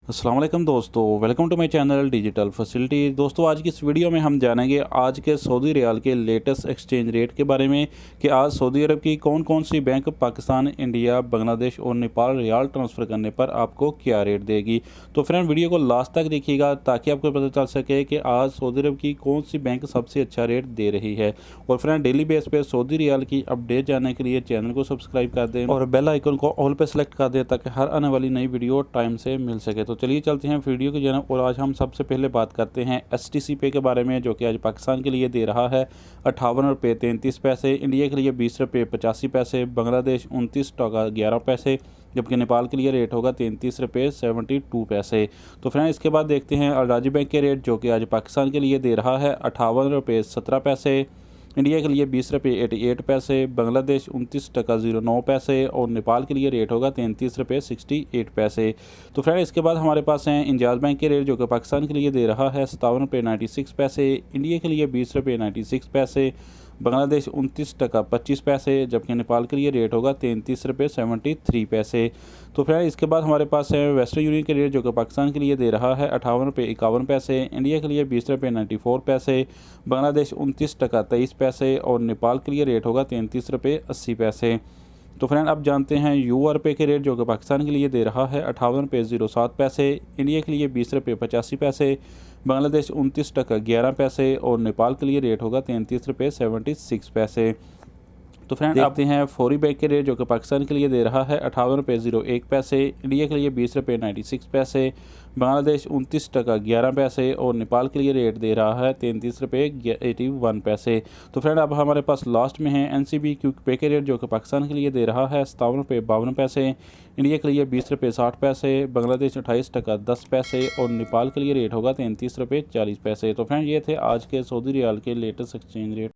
अस्सलाम वालेकुम दोस्तों, welcome to my channel digital facility. दोस्तों, आज की इस वीडियो में हम जानेंगे आज के सऊदी रियाल के लेटेस्ट एक्सचेंज रेट के बारे में कि आज सऊदी अरब की कौन कौन सी बैंक पाकिस्तान, इंडिया, बांग्लादेश और नेपाल रियाल ट्रांसफ़र करने पर आपको क्या रेट देगी। तो फ्रेंड, वीडियो को लास्ट तक देखिएगा ताकि आपको पता चल सके कि आज सऊदी अरब की कौन सी बैंक सबसे अच्छा रेट दे रही है। और फ्रेंड, डेली बेस पे सऊदी रियाल की अपडेट जानने के लिए चैनल को सब्सक्राइब कर दें और बेल आइकन को ऑल पे सेलेक्ट कर दें ताकि हर आने वाली नई वीडियो टाइम से मिल सके। तो चलिए चलते हैं वीडियो की जानब। और आज हम सबसे पहले बात करते हैं एसटीसी पे के बारे में, जो कि आज पाकिस्तान के लिए दे रहा है 58 रुपये 33 पैसे, इंडिया के लिए 20 रुपये 85 पैसे, बांग्लादेश 29 टका 11 पैसे, जबकि नेपाल के लिए रेट होगा 33 रुपये 72 पैसे। तो फ्रेंड, इसके बाद देखते हैं अल राजी बैंक के रेट, जो कि आज पाकिस्तान के लिए दे रहा है 58 रुपये 17 पैसे, इंडिया के लिए 20 रुपये 88 पैसे, बांग्लादेश 29 टका 09 पैसे और नेपाल के लिए रेट होगा 33 रुपये 68 पैसे। तो फ्रेंड, इसके बाद हमारे पास हैं इंजाज़ बैंक के रेट, जो कि पाकिस्तान के लिए दे रहा है 57 रुपये 96 पैसे, इंडिया के लिए 20 रुपये 96 पैसे, बांग्लादेश 29 टका 25 पैसे, जबकि नेपाल के लिए रेट होगा 33 रुपये 73 पैसे। तो फ्रेंड, इसके बाद हमारे पास है वेस्टर्न यूनियन के रेट, जो कि पाकिस्तान के लिए दे रहा है 58 रुपये 51 पैसे, इंडिया के लिए 20 रुपये 94 पैसे, बांग्लादेश 29 टका 23 पैसे और नेपाल के लिए रेट होगा 33 रुपये 80 पैसे। तो फ्रेंड, अब जानते हैं यूआर पे के रेट, जो कि पाकिस्तान के लिए दे रहा है 58 रुपये 07 पैसे, इंडिया के लिए 20 रुपये 85 पैसे, बांग्लादेश 29 टका 11 पैसे और नेपाल के लिए रेट होगा 33 रुपये 76 पैसे। तो फ्रेंड, देखते हैं फौरी बैंक के रेट, जो कि पाकिस्तान के लिए दे रहा है 58 रुपये 01 पैसे, इंडिया के लिए 20 रुपये 96 पैसे, बांग्लादेश 29 टका 11 पैसे और नेपाल के लिए रेट दे रहा है 33 रुपये 81 पैसे। तो फ्रेंड, अब हमारे पास लास्ट में है एनसीबी क्विक पे के रेट, जो कि पाकिस्तान के लिए दे रहा है 57 रुपये 52 पैसे, इंडिया के लिए 20 रुपये 60 पैसे, बांग्लादेश 28 टका 10 पैसे और नेपाल के लिए रेट होगा 33 रुपये 40 पैसे। तो फ्रेंड, ये थे आज के सऊदी रियाल के लेटेस्ट एक्सचेंज रेट।